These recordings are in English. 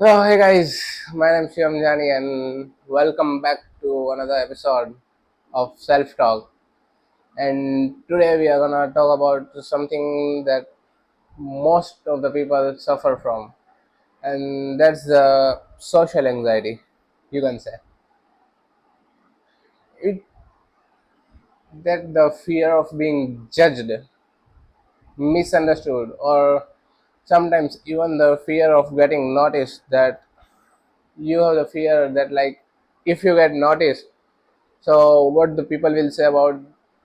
So, hey guys, my name is Shivam Jani and welcome back to another episode of SelfTalk. And today we are gonna talk about something that most of the people suffer from, and that's the social anxiety. You can say it that the fear of being judged, misunderstood, or sometimes even the fear of getting noticed. That you have the fear that like if you get noticed, so what the people will say about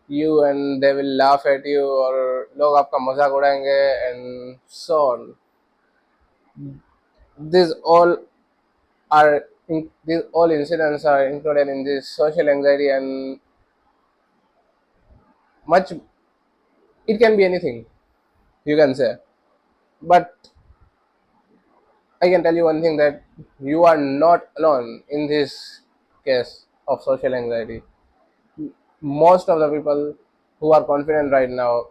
you and they will laugh at you और लोग आपका मजाक उड़ाएंगे and so on. These all these all incidents are included in this social anxiety, and much it can be anything, you can say. But I can tell you one thing, that you are not alone in this case of social anxiety. Most of the people who are confident right now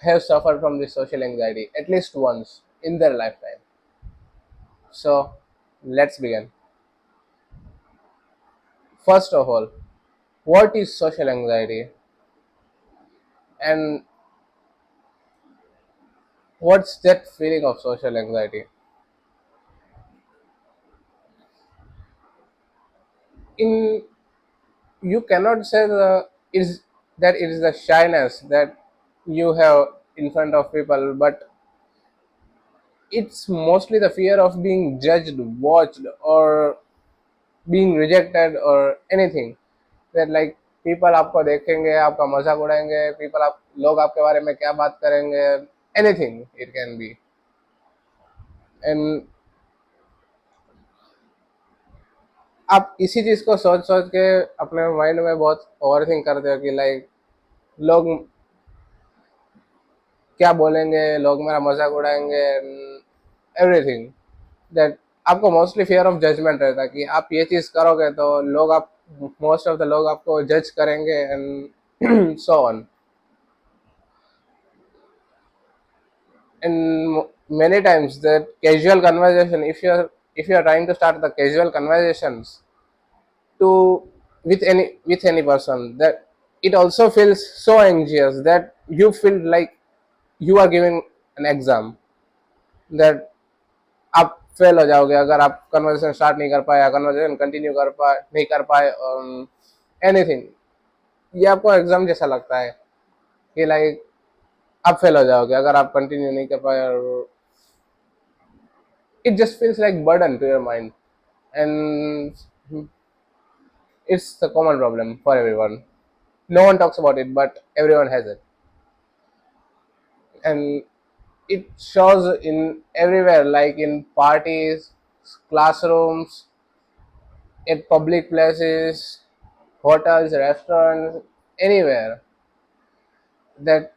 have suffered from this social anxiety at least once in their lifetime. So, let's begin. First of all, what is social anxiety and what's that feeling of social anxiety? In You cannot say it is the shyness that you have in front of people, but it's mostly the fear of being judged, watched, or being rejected or anything. That like people आपको देखेंगे, आपका मजाक उड़ाएंगे, people आप लोग आपके बारे में क्या बात करेंगे, anything it can be. And आप इसी चीज को सोच सोच के अपने माइंड में बहुत ओवर थिंक करते हो कि लाइक लोग क्या बोलेंगे, लोग मेरा मजाक उड़ाएंगे, एवरीथिंग दैट आपको मोस्टली फियर ऑफ जजमेंट रहता है कि आप ये चीज करोगे तो लोग आप मोस्ट ऑफ द लोग आपको जज करेंगे and so on. And many times that casual conversation, if you are trying to start the casual conversations to with any person, that it also feels so anxious that you feel like you are giving an exam, that आप fail हो जाओगे अगर आप conversation start नहीं कर पाए या conversation continue नहीं कर पाए एनीथिंग. ये आपको एग्जाम जैसा लगता है कि लाइक आप फेल हो जाओगे अगर आप कंटिन्यू नहीं कर पाए, और it just feels like burden to your mind. And it's the common problem for everyone. No one talks about it, but everyone has it. And it shows in everywhere, like in parties, classrooms, at public places, hotels, restaurants, anywhere. That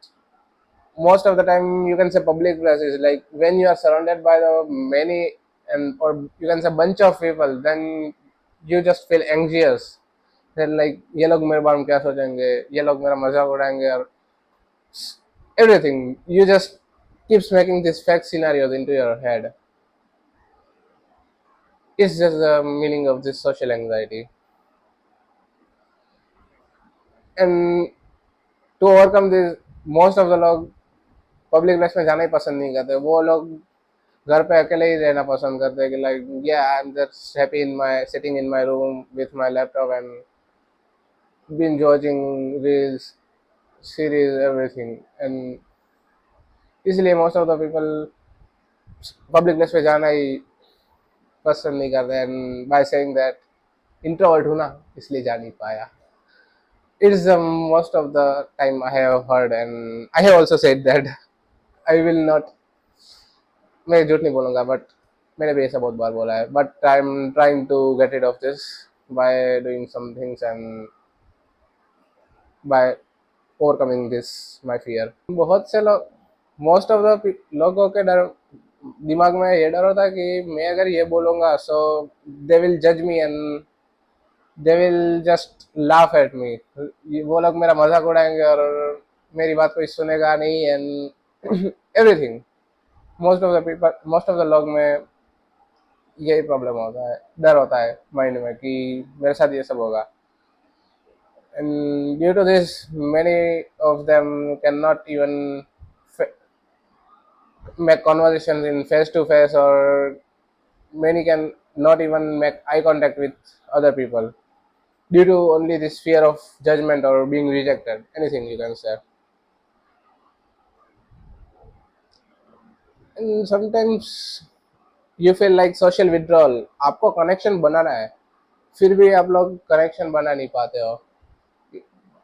most of the time you can say public places, like when you are surrounded by the many, and or you can say bunch of people, then you just feel anxious. Then like ये लोग मेरे बारे में क्या सोचेंगे, ये लोग मेरा मजाक उड़ाएंगे, और everything. You just keeps making these fake scenarios into your head. It's just the meaning of this social anxiety. And to overcome this, most of the लोग पब्लिक प्लेस में जाना ही पसंद नहीं करते. वो लोग घर पे अकेले ही रहना पसंद करते हैं कि लाइक या I am just happy in my sitting in my room with my laptop and binge watching reels, series, everything. And इसलिए most of the people public place पे जाना ही पसंद नहीं करते. And by saying that introvert हूँ ना इसलिए जा नहीं पाया. It is the most of the time I have heard, and I have also said that. I will not, मैं झूठ नहीं बोलूँगा, बट मैंने भी ऐसा बहुत बार बोला है. But I am trying to get it off this by doing some things and by overcoming this my fear. बहुत से लोग, मोस्ट ऑफ द लोगों के डर दिमाग में ये डर होता है कि मैं अगर ये बोलूँगा सो दे विल जज me and they will just laugh at me. वो लोग मेरा मजाक उड़ाएंगे और मेरी बात कोई सुनेगा नहीं and everything. Most of the लोग में यही प्रॉब्लम होता है, डर होता है माइंड में कि मेरे साथ ये सब होगा. And due to this, many of them cannot even make conversations in face to face, or many can not even make eye contact with other people due to only this fear of judgment or being rejected. Anything you can say. And sometimes you feel like social withdrawal. आपको connection बनाना है, फिर भी आप लोग connection बना नहीं पाते हो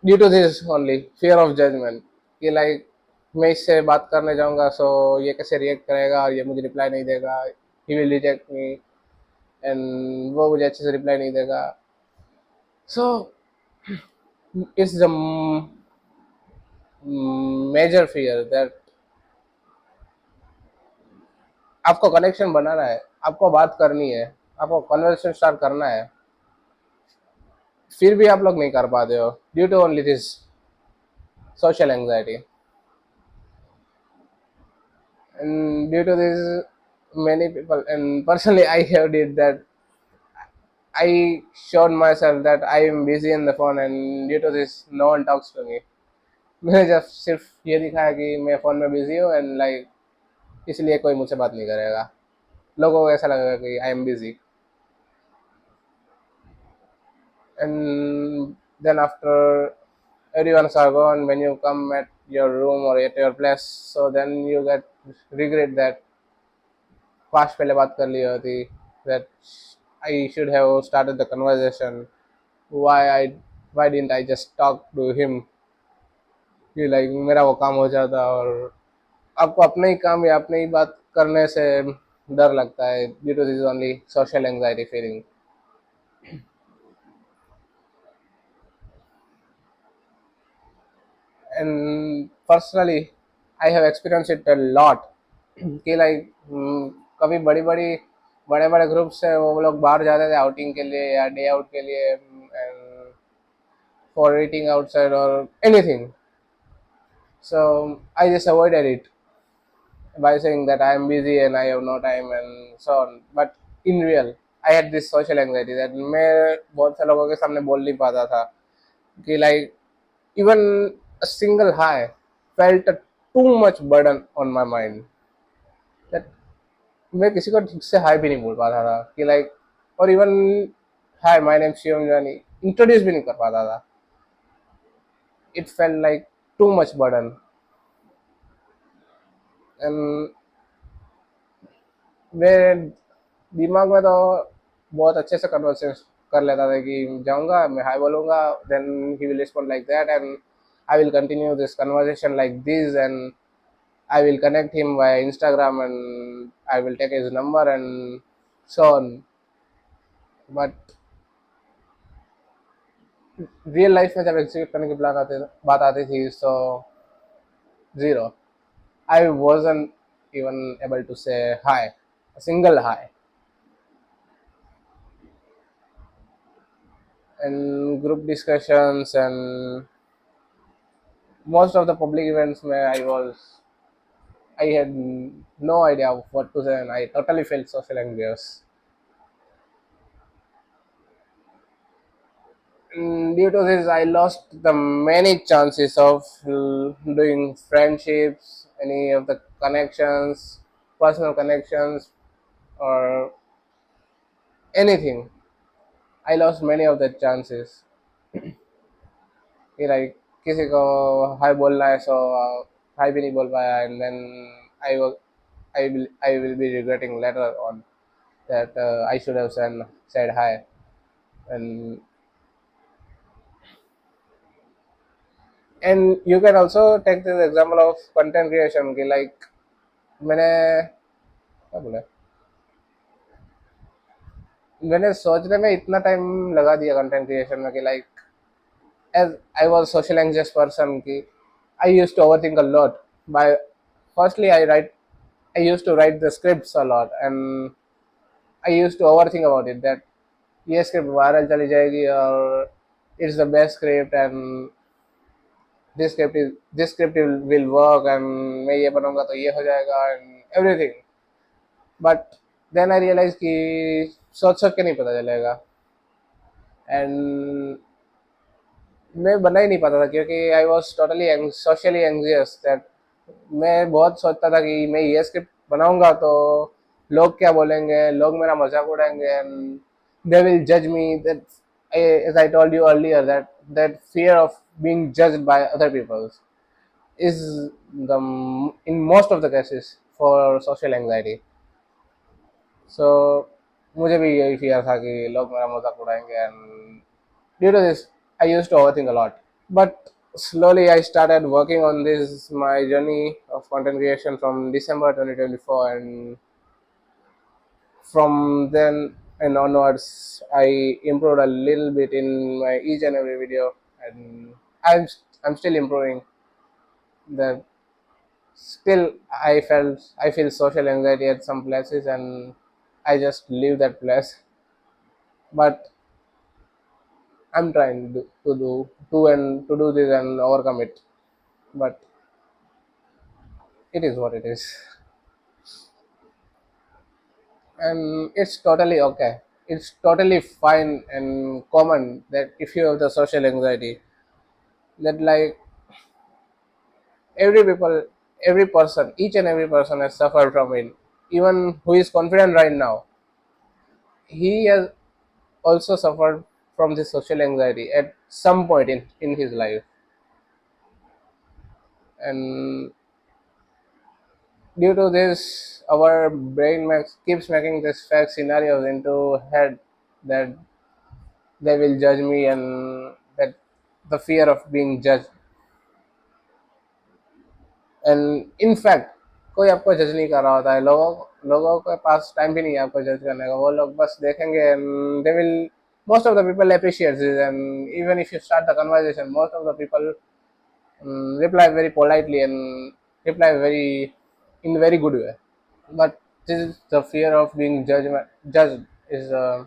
due to this only fear of judgement कि लाइक मैं इससे बात करने जाऊंगा सो ये कैसे रिएक्ट करेगा और ये मुझे रिप्लाई नहीं देगा, he will reject me, and वो मुझे अच्छे से रिप्लाई नहीं देगा. So it's the major fear that आपको कनेक्शन बनाना है, आपको बात करनी है, आपको कन्वर्सेशन स्टार्ट करना है, फिर भी आप लोग नहीं कर पाते हो due to only this social anxiety. And due to this, many people, and personally I have did that, I showed myself that I am busy in the phone, and due to this no one talks to me. मैंने जब सिर्फ ये दिखाया कि मैं phone में busy हूँ and like इसलिए कोई मुझसे बात नहीं करेगा, लोगों को ऐसा लगेगा कि I am busy. And then after everyone's are gone, when you come at your room or at your place, so then you get regret that काश पहले बात कर ली होती, that I should have started the conversation. Why I why didn't I just talk to him? कि like मेरा वो काम हो जाता. और आपको अपने ही काम या अपने ही बात करने से डर लगता है due to this only social anxiety feeling. And personally I have experience it a lot कि लाइक कभी बड़े बड़े ग्रुप से वो लोग बाहर जाते थे आउटिंग के लिए या डे आउट के लिए, एंड फॉर ईटिंग आउटसाइड और anything. So I just avoided it by saying that I am busy and I have no time and so on. But in real, I had this social anxiety that मैं बहुत से लोगों के सामने बोल नहीं पाता था कि like even a single hi felt a too much burden on my mind that मैं किसी को ठीक से हाई भी नहीं बोल पाता था कि like, और even hi my name Shivam जानी इंट्रोड्यूस भी नहीं कर पाता था. It felt like too much burden. And मेरे दिमाग में तो बहुत अच्छे से कन्वर्सेशन कर लेता था कि जाऊंगा मैं हाय बोलूंगा, then he will respond like that and I will continue this conversation like this, and I will connect him via Instagram and I will take his number and so on. But real life में जब execute करने की बात आती थी so zero. I wasn't even able to say hi, a single hi. And group discussions and most of the public events where I had no idea of what to say and I totally felt social anxious. Due to this, I lost the many chances of doing friendships, any of the connections, personal connections, or anything. I lost many of the chances. कि like किसी को हाय बोलना है सो हाय भी नहीं बोल पाया, and then I will I will be regretting later on that I should have said hi. And you can also take this example of content creation कि like मैंने क्या बोला, मैंने सोचने में इतना टाइम लगा दिया कंटेंट क्रिएशन में कि like as I was social anxious person कि I used to overthink a lot. By firstly I used to write the scripts a lot and I used to overthink about it that ये script viral चली जाएगी और it's the best script and this script will work and मैं ये बनाऊंगा तो ये हो जाएगा and everything. But then I realise कि सोच सोच के नहीं पता चलेगा. एंड मैं बना ही नहीं पाता था क्योंकि I was totally socially anxious that मैं बहुत सोचता था कि मैं ये स्क्रिप्ट बनाऊंगा तो लोग क्या बोलेंगे, लोग मेरा मजाक उड़ाएंगे एंड दे विल जज me. That as I told you earlier that fear of being judged by other people is the in most of the cases for social anxiety. So मुझे भी यही fear था कि लोग मेरा मजाक उड़ाएंगे and due to this I used to overthink a lot. But slowly I started working on this my journey of content creation from December 2024, and from then and onwards I improved a little bit in my each and every video, and I'm I'm still improving. That still I feel social anxiety at some places, and I just leave that place. But I'm trying to do this and overcome it. But it is what it is. And it's totally okay. It's totally fine and common that if you have the social anxiety, that like every people, every person, each and every person has suffered from it. Even who is confident right now, he has also suffered from this social anxiety at some point in his life. And due to this, our brain keeps making this fake scenarios into head that they will judge me, and that the fear of being judged. And in fact कोई आपको जज नहीं कर रहा होता है. लोगों के पास टाइम भी नहीं है आपको जज करने का. वो लोग बस देखेंगे and they will most of the people appreciate this, and even if you start the conversation, most of the people reply very politely and reply very in very good way. But this is the fear of being judged is a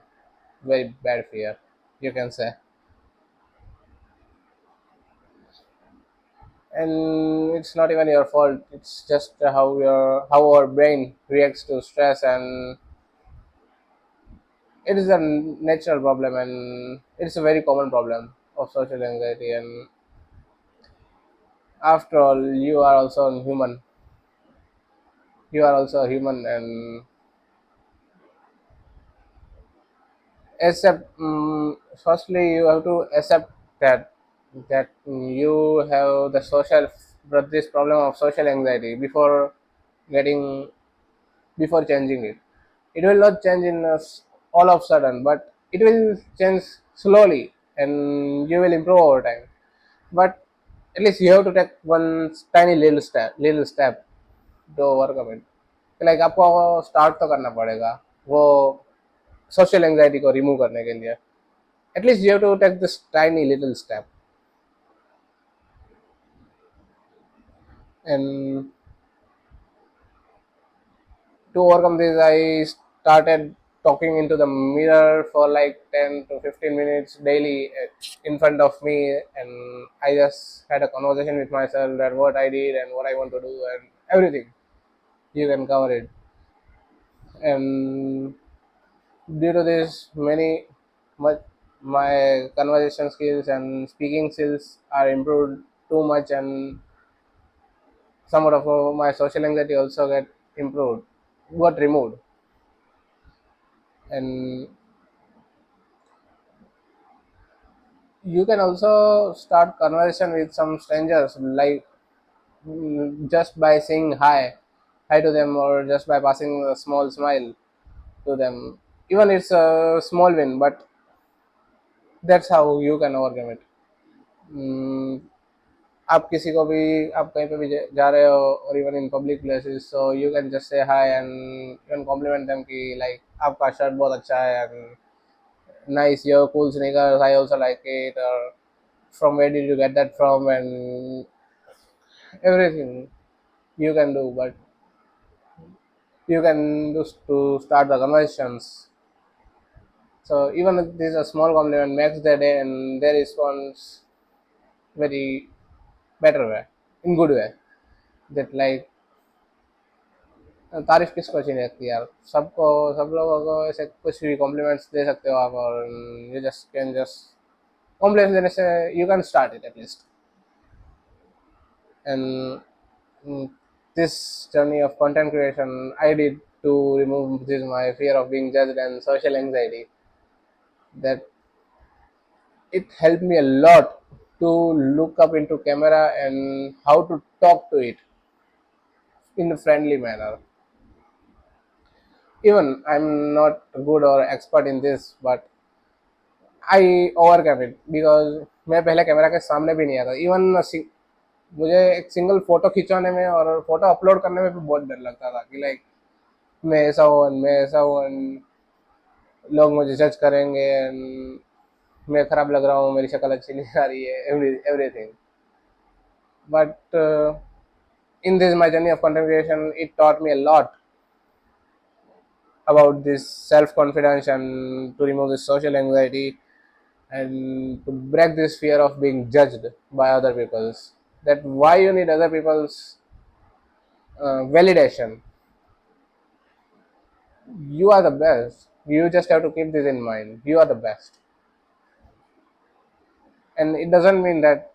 very bad fear, you can say. And it's not even your fault. It's just how our brain reacts to stress, and it is a natural problem, and it's a very common problem of social anxiety. And after all, you are also a human, and accept firstly you have to accept that you have the social this problem of social anxiety before getting before changing it. It will not change in all of sudden, but it will change slowly, and you will improve over time. But at least you have to take one tiny little step to overcome it. Like आपको start तो करना पड़ेगा वो social anxiety को remove करने के लिए. At least you have to take this tiny little step. And to overcome this, I started talking into the mirror for like 10 to 15 minutes daily in front of me, and I just had a conversation with myself that what I did and what I want to do and everything. You can cover it. And due to this, much, my conversation skills and speaking skills are improved too much, and somewhat of my social anxiety also got removed. And you can also start conversation with some strangers, like just by saying hi to them, or just by passing a small smile to them. Even it's a small win, but that's how you can overcome it. Mm, आप किसी को भी आप कहीं पे भी जा रहे हो, और even in public places, so you can just say hi and you can compliment them कि लाइक आपका शर्ट बहुत अच्छा है, and nice, your cool sneakers, I also like it, or from where did you get that from, and everything you can do. But you can do to start the conversations. So even if this is a small compliment makes their day, and they respond very better way, in good way. That like तारीफ किसको अच्छी नहीं लगती यार, सबको, सब लोगों को ऐसे कुछ भी कॉम्प्लीमेंट्स दे सकते हो आप, और you just can just compliments देने से you can start it at least. And this journey of content creation I did to remove this my fear of being judged and social anxiety, that it helped me a lot to look up into camera and how to talk to it in a friendly manner. Even I'm not good or expert in this, but I overcame it because मैं पहले camera के सामने भी नहीं आता. Even मुझे एक single photo खिंचवाने में और फोटो अपलोड करने में भी बहुत डर लगता था कि लाइक मैं ऐसा हूँ मैं ऐसा हूँ and लोग मुझे जज करेंगे and मैं खराब लग रहा हूँ, मेरी शक्ल अच्छी नहीं आ रही है, everything. But in this my journey of content creation, it taught me a lot about this self confidence and to remove this social anxiety and to break this fear of being judged by other people's, that why you need other people's validation. You are the best. You just have to keep this in mind. You are the best. And it doesn't mean that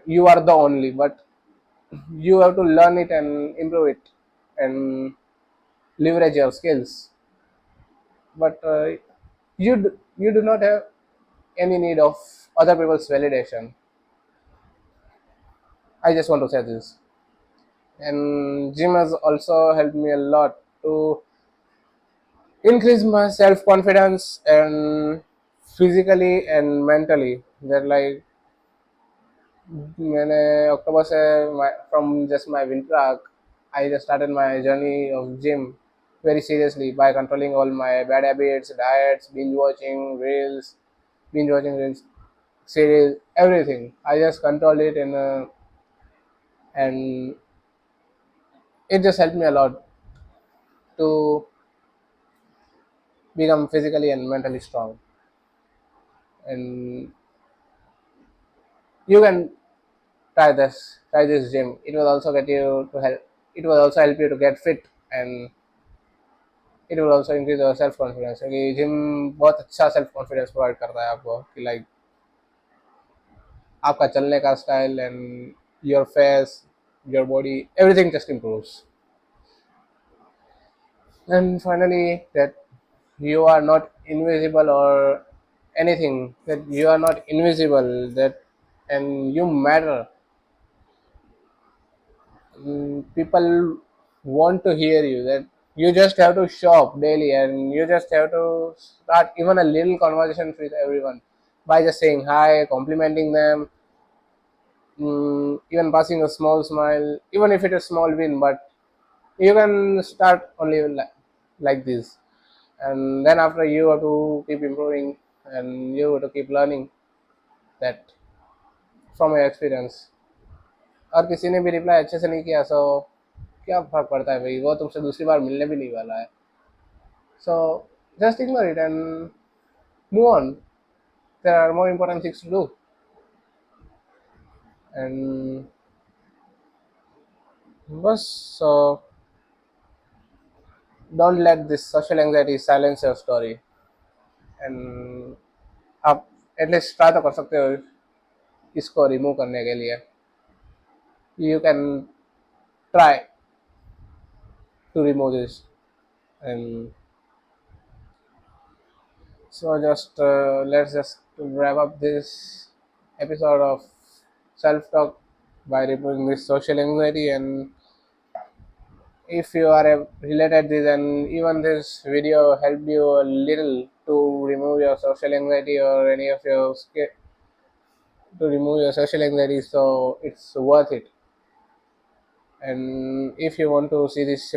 you are the only, but you have to learn it and improve it and leverage your skills. But you do not have any need of other people's validation. I just want to say this. And gym has also helped me a lot to increase my self confidence and physically and mentally. That like मैंने अक्टूबर से from just my winter arc, I just started my journey of gym very seriously by controlling all my bad habits, diets, binge watching reels, series, everything. I just controlled it and it just helped me a lot to become physically and mentally strong. And you can try this gym. It will also get you to help. It will also help you to get fit and it will also increase your self confidence, क्योंकि gym बहुत अच्छा self confidence provide करता है आपको कि like आपका चलने का style and your face, your body, everything just improves. And finally that you are not invisible or anything, that you are not invisible, that and you matter. People want to hear you, that you just have to show up daily and you just have to start even a little conversation with everyone by just saying hi, complimenting them, even passing a small smile, even if it is small win, but you can start only like this. And then after you have to keep improving and you have to keep learning that from your experience. और किसी ने भी reply अच्छे से नहीं किया, सो क्या फर्क पड़ता है भाई, वो तुमसे दूसरी बार मिलने भी नहीं वाला है. So just ignore it and move on. There are more important things to do. And बस, so don't let this social anxiety silence your story. And आप एटलीस्ट ट्राई तो कर सकते हो इसको रिमूव करने के लिए. You can try to remove this. And so just let's just wrap up this episode of self-talk by removing this social anxiety. And if you are related this and even this video helped you a little to remove your social anxiety or any of your to remove your social anxiety, so it's worth it. And if you want to see this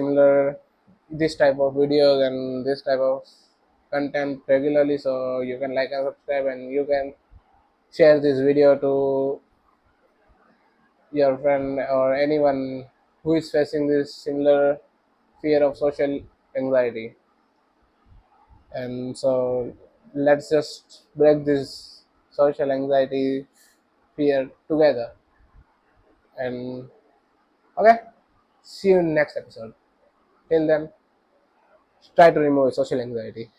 type of videos and this type of content regularly, so you can like and subscribe and you can share this video to your friend or anyone who is facing this similar fear of social anxiety. And so let's just break this social anxiety fear together. And okay, see you in next episode. till then, try to remove social anxiety.